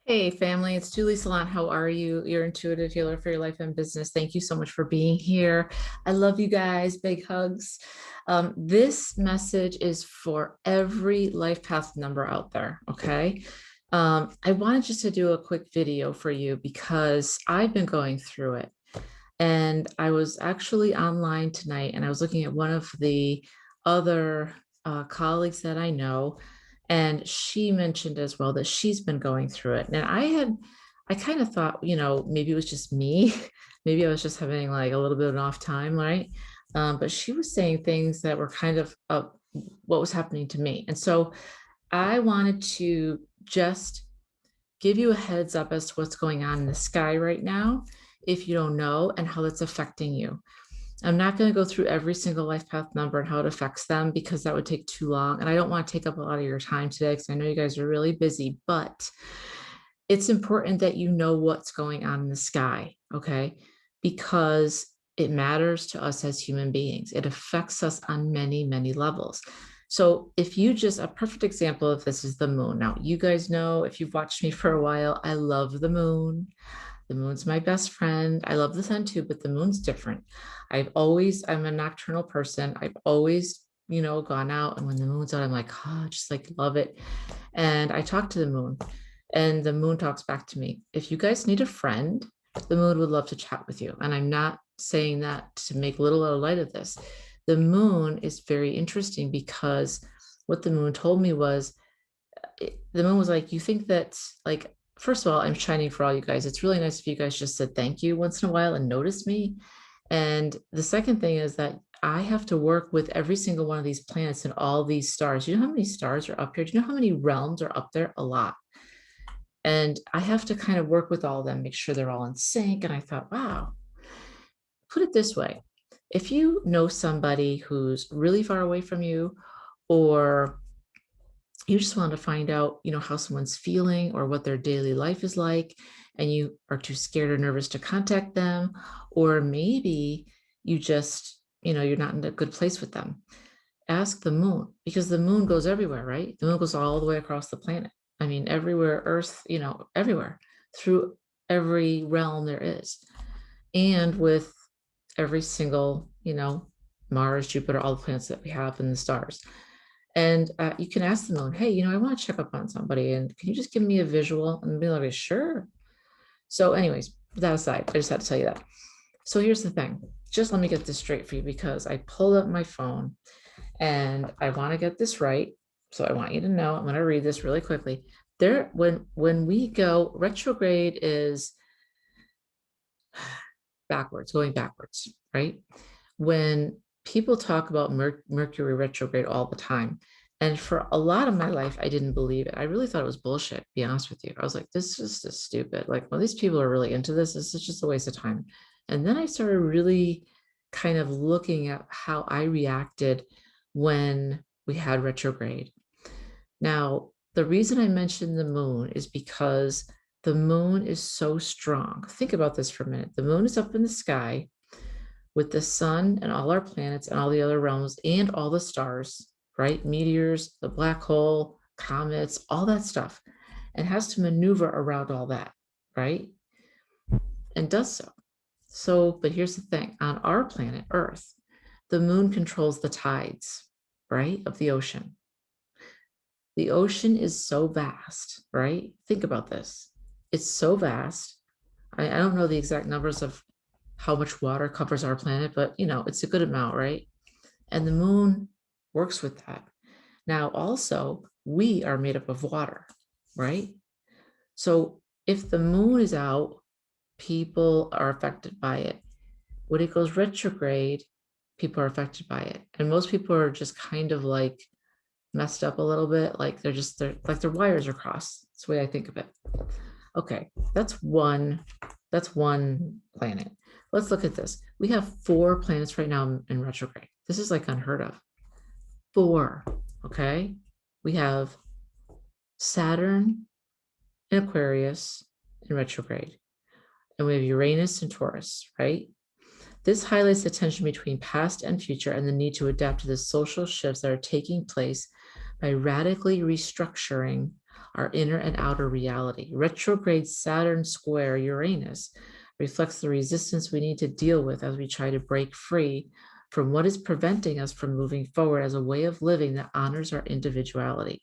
Hey family, it's Julie Saillant. How are you? Your intuitive healer for your life and business. Thank you so much for being here. I love you guys. Big hugs. This message is for every life path number out there. Okay. I wanted just to do a quick video for you because I've been going through it. And I was actually online tonight and I was looking at one of the other colleagues that I know. And she mentioned as well that she's been going through it. And I kind of thought, maybe it was just me. Maybe I was just having like a little bit of an off time, right? But she was saying things that were kind of what was happening to me. And so I wanted to just give you a heads up as to what's going on in the sky right now, if you don't know, and how that's affecting you. I'm not going to go through every single life path number and how it affects them because that would take too long. And I don't want to take up a lot of your time today because I know you guys are really busy, but it's important that you know what's going on in the sky, okay? Because it matters to us as human beings. It affects us on many, many levels. So if you just, a perfect example of this is the moon. Now, you guys know, if you've watched me for a while, I love the moon. The moon's my best friend. I love the sun too, but the moon's different. I'm a nocturnal person. I've always, gone out. And when the moon's out, I'm like, oh, just like love it. And I talk to the moon, and the moon talks back to me. If you guys need a friend, the moon would love to chat with you. And I'm not saying that to make little or light of this. The moon is very interesting because what the moon told me was, the moon was like, you think that, like, first of all, I'm shining for all you guys. It's really nice if you guys just said thank you once in a while and notice me. And the second thing is that I have to work with every single one of these planets and all these stars. You know how many stars are up here? Do you know how many realms are up there? A lot. And I have to kind of work with all of them, make sure they're all in sync. And I thought, wow, put it this way. If you know somebody who's really far away from you, or you just want to find out, how someone's feeling or what their daily life is like, and you are too scared or nervous to contact them, or maybe you just, you're not in a good place with them, ask the moon, because the moon goes everywhere, right? The moon goes all the way across the planet. I mean, everywhere, Earth, everywhere, through every realm there is. And with every single, Mars, Jupiter, all the planets that we have in the stars. And you can ask the moon, hey, I want to check up on somebody. And can you just give me a visual? And be like, sure. So, anyways, that aside, I just had to tell you that. So here's the thing. Just let me get this straight for you because I pulled up my phone and I want to get this right. So I want you to know, I'm going to read this really quickly. When we go, retrograde is going backwards, right? When people talk about Mercury retrograde all the time, and for a lot of my life, I didn't believe it. I really thought it was bullshit, to be honest with you. I was like, this is just stupid. Like, well, these people are really into this. This is just a waste of time. And then I started really kind of looking at how I reacted when we had retrograde. Now, the reason I mentioned the moon is because the moon is so strong. Think about this for a minute. The moon is up in the sky with the sun and all our planets and all the other realms and all the stars, right? Meteors, the black hole, comets, all that stuff, and has to maneuver around all that, right? And does so. So, but here's the thing, on our planet, Earth, the moon controls the tides, right, of the ocean. The ocean is so vast, right? Think about this. It's so vast. I don't know the exact numbers of how much water covers our planet, but it's a good amount, right? And the moon works with that. Now, also, we are made up of water, right? So if the moon is out, people are affected by it. When it goes retrograde, people are affected by it. And most people are just kind of like messed up a little bit. Like they're like their wires are crossed. That's the way I think of it. Okay, that's one planet. Let's look at this. We have 4 planets right now in retrograde. This is like unheard of. 4, okay? We have Saturn in Aquarius in retrograde, and we have Uranus in Taurus, right? This highlights the tension between past and future and the need to adapt to the social shifts that are taking place by radically restructuring our inner and outer reality. Retrograde Saturn square Uranus reflects the resistance we need to deal with as we try to break free from what is preventing us from moving forward as a way of living that honors our individuality.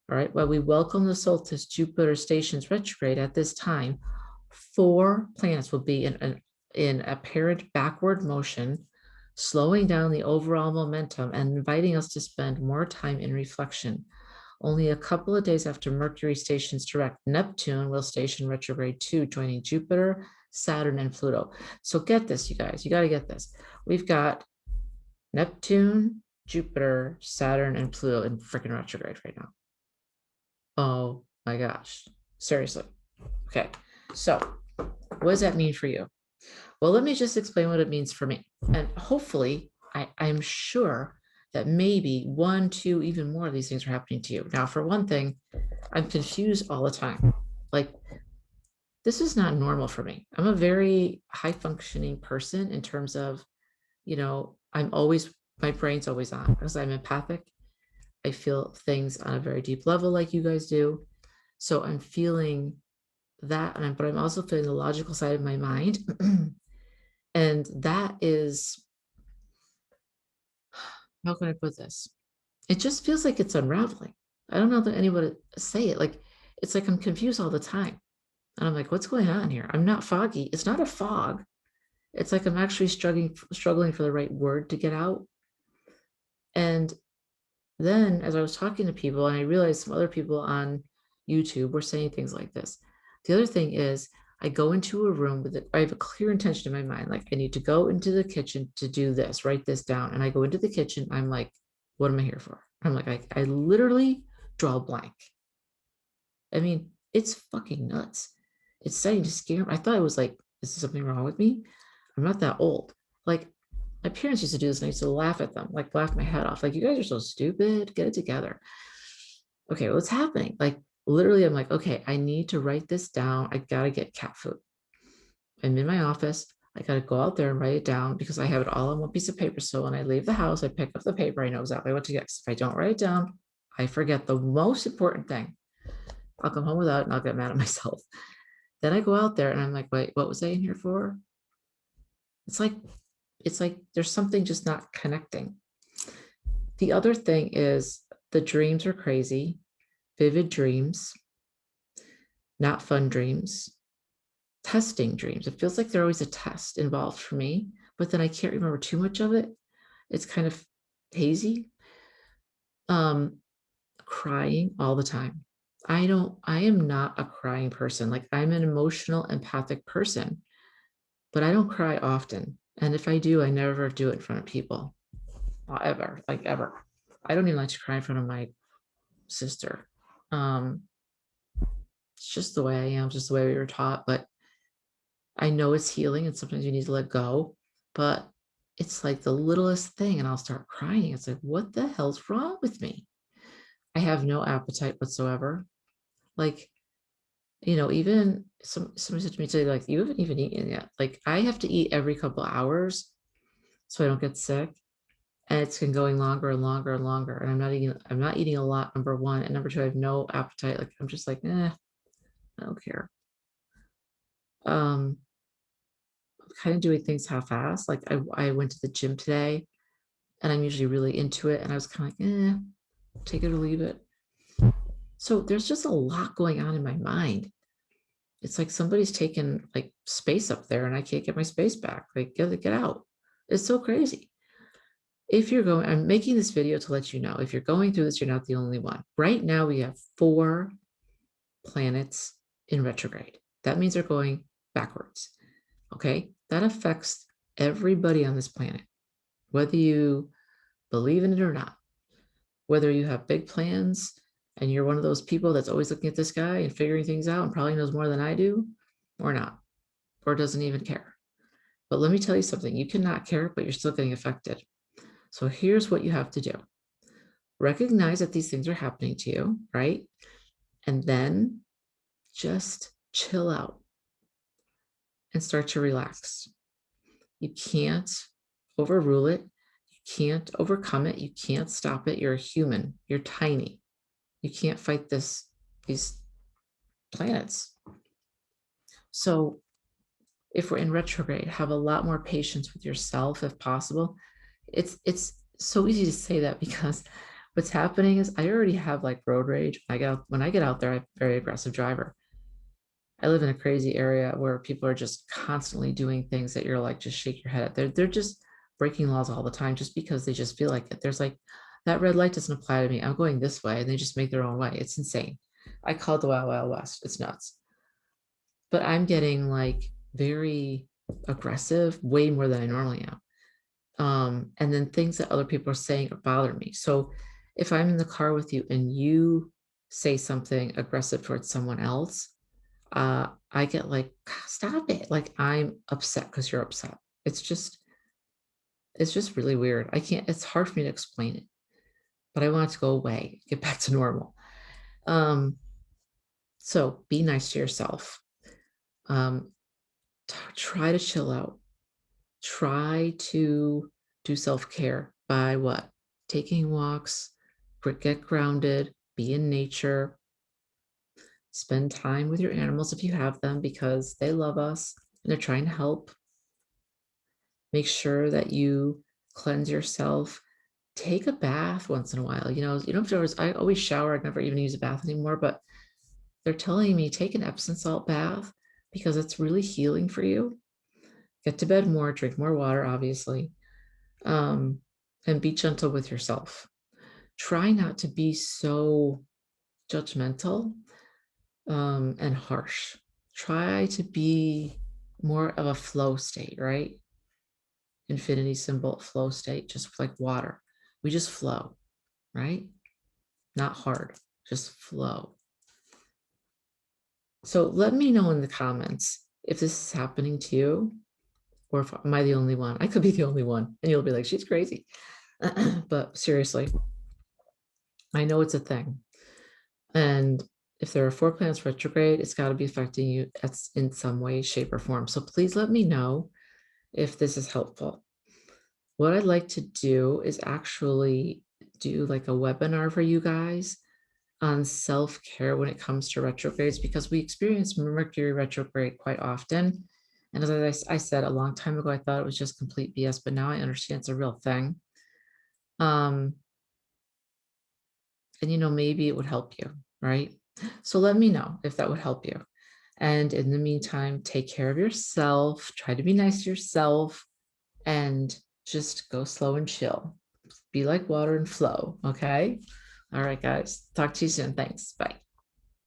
All right, while we welcome the solstice Jupiter stations retrograde at this time, 4 planets will be in apparent backward motion, slowing down the overall momentum and inviting us to spend more time in reflection. Only a couple of days after Mercury stations direct, Neptune will station retrograde 2, joining Jupiter, Saturn, and Pluto. So get this, you guys, you got to get this. We've got Neptune, Jupiter, Saturn, and Pluto in freaking retrograde right now. Oh my gosh, seriously. Okay, so what does that mean for you? Well, let me just explain what it means for me. And hopefully, I'm sure that maybe 1, 2, even more of these things are happening to you. Now, for one thing, I'm confused all the time. Like, this is not normal for me. I'm a very high functioning person in terms of, my brain's always on because I'm empathic. I feel things on a very deep level, like you guys do. So I'm feeling that, but I'm also feeling the logical side of my mind. And that is, how can I put this? It just feels like it's unraveling. I don't know that anyone to say it. Like, it's like I'm confused all the time. And I'm like, what's going on here? I'm not foggy. It's not a fog. It's like I'm actually struggling for the right word to get out. And then as I was talking to people, and I realized some other people on YouTube were saying things like this. The other thing is, I go into a room with it. I have a clear intention in my mind. Like, I need to go into the kitchen to do this, write this down. And I go into the kitchen. I'm like, what am I here for? I'm like, I literally draw a blank. I mean, it's fucking nuts. It's starting to scare me. I thought it was like, is there something wrong with me? I'm not that old. Like, my parents used to do this, and I used to laugh at them, like laugh my head off. Like, you guys are so stupid. Get it together. Okay, what's happening? Like, literally, I'm like, okay, I need to write this down. I gotta get cat food. I'm in my office. I gotta go out there and write it down because I have it all on one piece of paper. So when I leave the house, I pick up the paper. I know exactly what to get. If I don't write it down, I forget the most important thing. I'll come home without it and I'll get mad at myself. Then I go out there and I'm like, wait, what was I in here for? It's like there's something just not connecting. The other thing is the dreams are crazy, vivid dreams, not fun dreams, testing dreams. It feels like there's always a test involved for me, but then I can't remember too much of it. It's kind of hazy. Crying all the time. I am not a crying person. Like, I'm an emotional, empathic person, but I don't cry often. And if I do, I never do it in front of people. Ever, like ever. I don't even like to cry in front of my sister. It's just the way I am, just the way we were taught. But I know it's healing and sometimes you need to let go. But it's like the littlest thing, and I'll start crying. It's like, what the hell's wrong with me? I have no appetite whatsoever. Like, even somebody said to me today, like, you haven't even eaten yet. Like, I have to eat every couple of hours so I don't get sick. And it's been going longer and longer and longer. And I'm not eating a lot, number one. And number two, I have no appetite. Like, I'm just like, I don't care. I'm kind of doing things half-assed. Like, I went to the gym today and I'm usually really into it. And I was kind of like, take it or leave it. So there's just a lot going on in my mind. It's like somebody's taken like space up there and I can't get my space back. Like, get out. It's so crazy. I'm making this video to let you know, if you're going through this, you're not the only one. Right now, we have 4 planets in retrograde. That means they're going backwards. Okay. That affects everybody on this planet, whether you believe in it or not, whether you have big plans and you're one of those people that's always looking at this guy and figuring things out and probably knows more than I do, or not, or doesn't even care. But let me tell you something, you cannot care, but you're still getting affected. So here's what you have to do. Recognize that these things are happening to you, right? And then just chill out and start to relax. You can't overrule it. You can't overcome it. You can't stop it. You're a human. You're tiny. You can't fight this these planets. So if we're in retrograde, have a lot more patience with yourself if possible. It's so easy to say that because what's happening is I already have like road rage. When I get out there, I'm a very aggressive driver. I live in a crazy area where people are just constantly doing things that you're like, just shake your head at. They're just breaking laws all the time just because they just feel like it. There's like, that red light doesn't apply to me. I'm going this way, and they just make their own way. It's insane. I call it the Wild Wild West. It's nuts. But I'm getting like very aggressive, way more than I normally am. And then things that other people are saying bother me. So if I'm in the car with you and you say something aggressive towards someone else, I get like, stop it. Like I'm upset because you're upset. It's just really weird. It's hard for me to explain it, but I want it to go away, get back to normal. Um, so be nice to yourself. Um, try to chill out. Try to do self-care by what? Taking walks, get grounded, be in nature, spend time with your animals if you have them because they love us and they're trying to help. Make sure that you cleanse yourself. Take a bath once in a while. You don't have to always, I always shower. I never even use a bath anymore, but they're telling me take an Epsom salt bath because it's really healing for you. Get to bed more, drink more water, obviously, um, and be gentle with yourself. Try not to be so judgmental and harsh. Try to be more of a flow state, right? Infinity symbol, flow state, just like water. We just flow, right? Not hard, just flow. So let me know in the comments if this is happening to you or if am I the only one? I could be the only one and you'll be like, she's crazy. But seriously, I know it's a thing. And if there are 4 planets retrograde, it's got to be affecting you in some way, shape, or form. So please let me know if this is helpful. What I'd like to do is actually do like a webinar for you guys on self-care when it comes to retrogrades, because we experience Mercury retrograde quite often. And as I said a long time ago, I thought it was just complete BS, but now I understand it's a real thing. And maybe it would help you, right? So let me know if that would help you. And in the meantime, take care of yourself, try to be nice to yourself, and just go slow and chill. Be like water and flow, okay? All right, guys. Talk to you soon. Thanks. Bye.